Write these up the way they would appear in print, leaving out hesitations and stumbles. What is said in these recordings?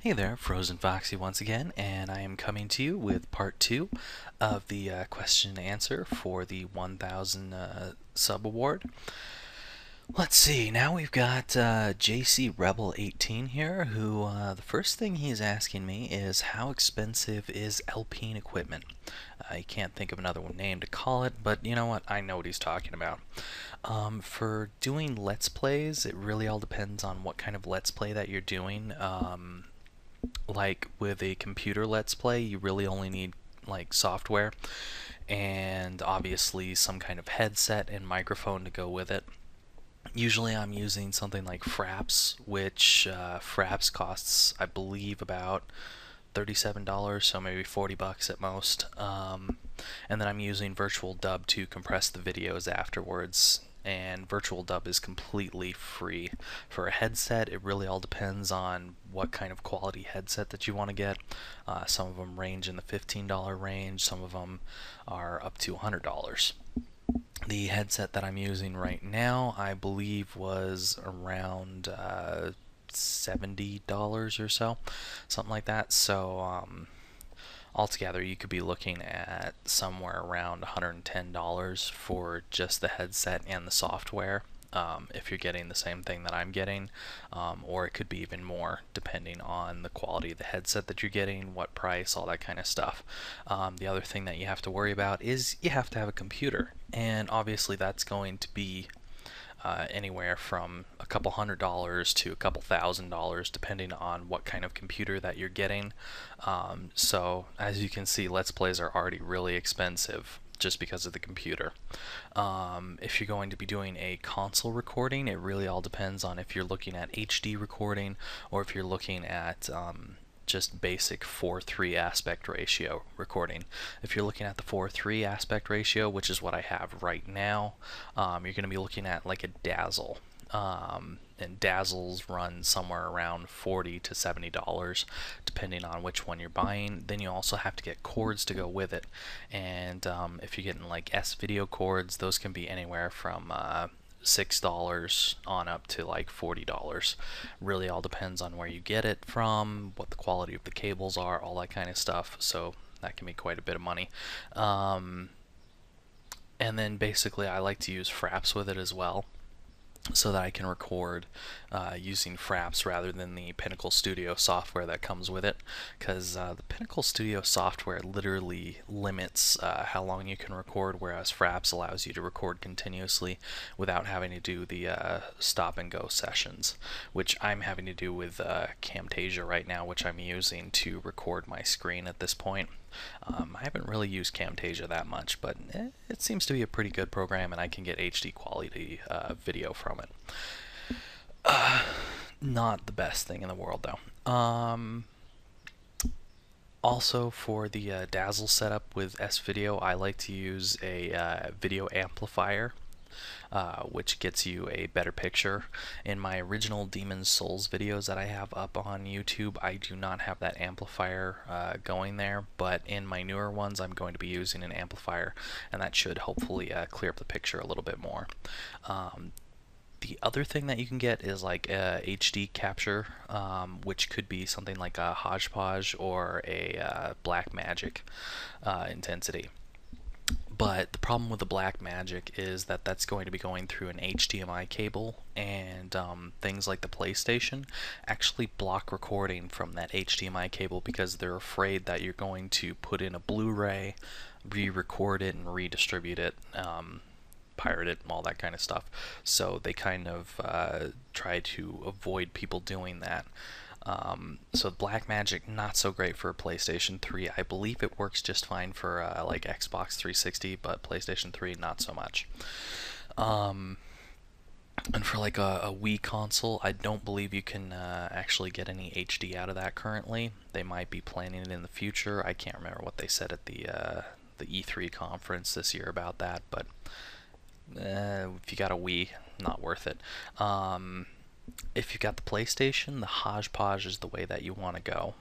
Hey there, FrozenFoxy once again, and I am coming to you with part 2 of the question and answer for the 1000 sub award. Let's see, now we've got JC Rebel 18 here, who the first thing he's asking me is how expensive is Alpine equipment? I can't think of another name to call it, but you know what? I know what he's talking about. For doing Let's Plays, it really all depends on what kind of Let's Play that you're doing. Like with a computer Let's Play, you really only need like software and obviously some kind of headset and microphone to go with it. Usually I'm using something like Fraps, which Fraps costs, I believe, about $37, so maybe 40 bucks at most. And then I'm using Virtual Dub to compress the videos afterwards. And Virtual Dub is completely free. For a headset, it really all depends on what kind of quality headset that you want to get. Some of them range in the $15 range, some of them are up to $100. The headset that I'm using right now, I believe, was around $70 or so, something like that. So altogether, you could be looking at somewhere around $110 for just the headset and the software. If you're getting the same thing that I'm getting, or it could be even more depending on the quality of the headset that you're getting, what price, all that kind of stuff. The other thing that you have to worry about is you have to have a computer, and obviously that's going to be anywhere from a couple $100 to a couple $1,000 depending on what kind of computer that you're getting. So as you can see, Let's Plays are already really expensive just because of the computer. If you're going to be doing a console recording, it really all depends on if you're looking at HD recording or if you're looking at just basic 4:3 aspect ratio recording. If you're looking at the 4:3 aspect ratio, which is what I have right now, you're going to be looking at like a Dazzle. And Dazzles run somewhere around $40 to $70 depending on which one you're buying. Then you also have to get cords to go with it, and if you're getting like S-video cords, those can be anywhere from $6 on up to like $40. Really all depends on where you get it from, what the quality of the cables are, all that kind of stuff. So that can be quite a bit of money. And then basically I like to use Fraps with it as well, so that I can record using Fraps rather than the Pinnacle Studio software that comes with it, because the Pinnacle Studio software literally limits how long you can record, whereas Fraps allows you to record continuously without having to do the stop and go sessions, which I'm having to do with Camtasia right now, which I'm using to record my screen at this point. I haven't really used Camtasia that much, but it seems to be a pretty good program, and I can get HD quality video from it. Not the best thing in the world, though. Also, for the Dazzle setup with S-Video, I like to use a video amplifier, which gets you a better picture. In my original Demon's Souls videos that I have up on YouTube, I do not have that amplifier going there, but in my newer ones I'm going to be using an amplifier, and that should hopefully clear up the picture a little bit more. The other thing that you can get is like a HD capture, which could be something like a Hodgepodge or a Blackmagic intensity. But the problem with the Blackmagic is that that's going to be going through an HDMI cable, and things like the PlayStation actually block recording from that HDMI cable because they're afraid that you're going to put in a Blu-ray, re-record it, and redistribute it, pirate it, and all that kind of stuff. So they kind of try to avoid people doing that. So Blackmagic, not so great for PlayStation 3. I believe it works just fine for like Xbox 360, but PlayStation 3 not so much. And for like a Wii console, I don't believe you can actually get any HD out of that currently. They might be planning it in the future. I can't remember what they said at the E3 conference this year about that, but if you got a Wii, not worth it. If you got the PlayStation, the Hodgepodge is the way that you want to go,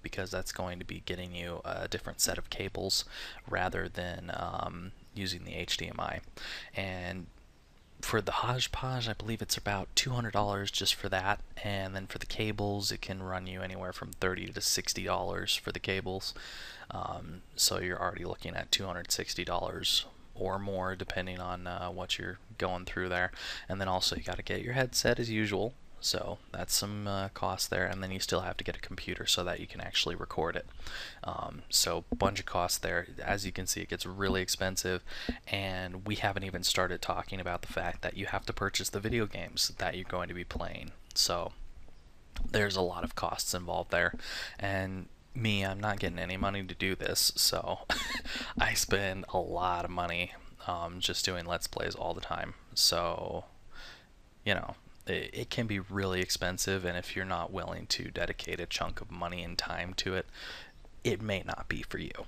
because that's going to be getting you a different set of cables rather than using the HDMI. And For the hodgepodge, I believe it's about $200 just for that, and then for the cables, it can run you anywhere from $30 to $60 for the cables. So you're already looking at $260 or more, depending on what you're going through there. And then also you got to get your headset as usual. So that's some cost there, and then you still have to get a computer so that you can actually record it. So bunch of costs there. As you can see, it gets really expensive, and we haven't even started talking about the fact that you have to purchase the video games that you're going to be playing. So there's a lot of costs involved there, and I'm not getting any money to do this, so I spend a lot of money just doing Let's Plays all the time. So, you know, it can be really expensive, and if you're not willing to dedicate a chunk of money and time to it, it may not be for you.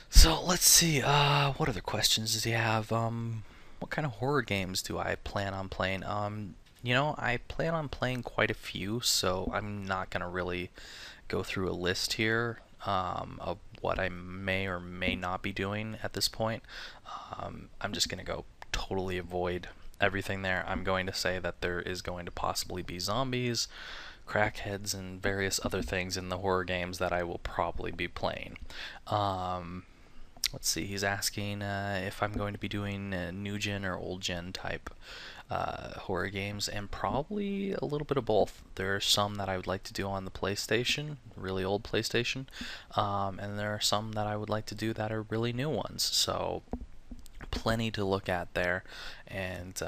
So let's see, what other questions does he have? What kind of horror games do I plan on playing? I plan on playing quite a few, so I'm not going to really go through a list here of what I may or may not be doing at this point. I'm just going to go totally avoid everything there. I'm going to say that there is going to possibly be zombies, crackheads, and various other things in the horror games that I will probably be playing. Let's see, he's asking if I'm going to be doing new gen or old gen type horror games, and probably a little bit of both. There are some that I would like to do on the PlayStation, really old PlayStation, and there are some that I would like to do that are really new ones. So plenty to look at there, and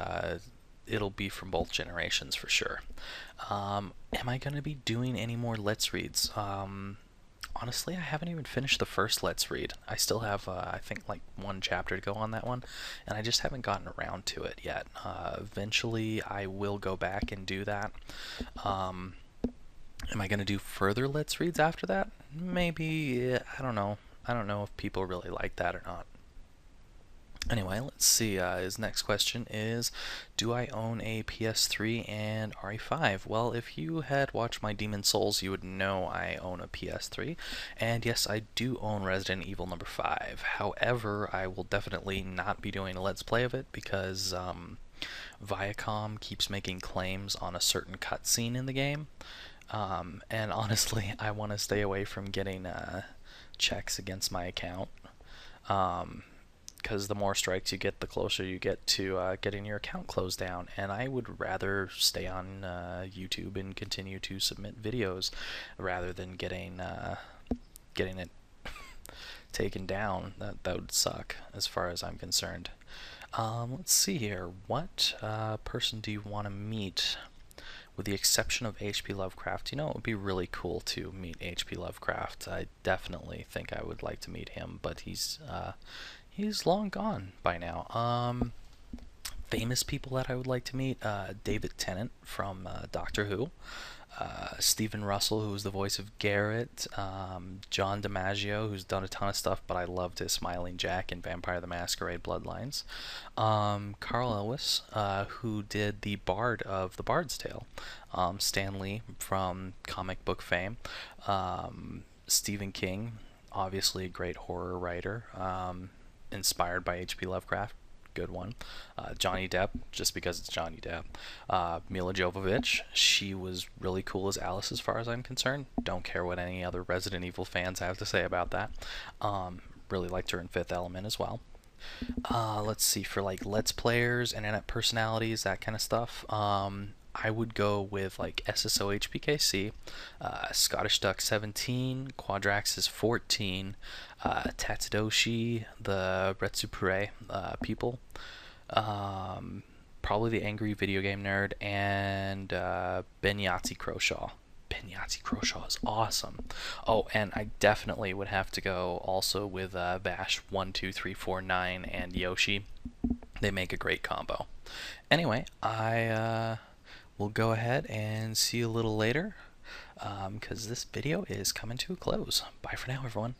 it'll be from both generations for sure. Am I going to be doing any more Let's Reads? Honestly, I haven't even finished the first Let's Read. I still have, I think, like one chapter to go on that one, and I just haven't gotten around to it yet. Eventually, I will go back and do that. Am I going to do further Let's Reads after that? Maybe. I don't know. I don't know if people really like that or not. Anyway, let's see. His next question is, do I own a PS3 and RE5? Well, if you had watched my Demon Souls, you would know I own a PS3. And yes, I do own Resident Evil number 5. However, I will definitely not be doing a Let's Play of it because Viacom keeps making claims on a certain cutscene in the game. And honestly, I want to stay away from getting checks against my account. Because the more strikes you get, the closer you get to getting your account closed down. And I would rather stay on YouTube and continue to submit videos rather than getting it taken down. That would suck as far as I'm concerned. Let's see here. What person do you want to meet? With the exception of H.P. Lovecraft, it would be really cool to meet H.P. Lovecraft. I definitely think I would like to meet him, but he's long gone by now. Famous people that I would like to meet, David Tennant from Doctor Who, Stephen Russell, who's the voice of Garrett, John DiMaggio, who's done a ton of stuff, but I loved his Smiling Jack in Vampire the Masquerade Bloodlines, Carl Elwes, who did the Bard of The Bard's Tale, Stan Lee from comic book fame, Stephen King, obviously a great horror writer, inspired by H.P. Lovecraft, good one. Johnny Depp, just because it's Johnny Depp. Mila Jovovich, she was really cool as Alice as far as I'm concerned. Don't care what any other Resident Evil fans have to say about that. Really liked her in Fifth Element as well. Let's see, for like Let's Players, internet personalities, that kind of stuff. I would go with like SSOHPKC, Scottish Duck 17, Quadraxis 14, Tatsudoshi, the Retsupure people, probably the Angry Video Game Nerd, and Benyatsi Croshaw. Benyatsi Croshaw is awesome. Oh, and I definitely would have to go also with Bash12349 and Yoshi. They make a great combo. Anyway, we'll go ahead and see you a little later, because this video is coming to a close. Bye for now, everyone.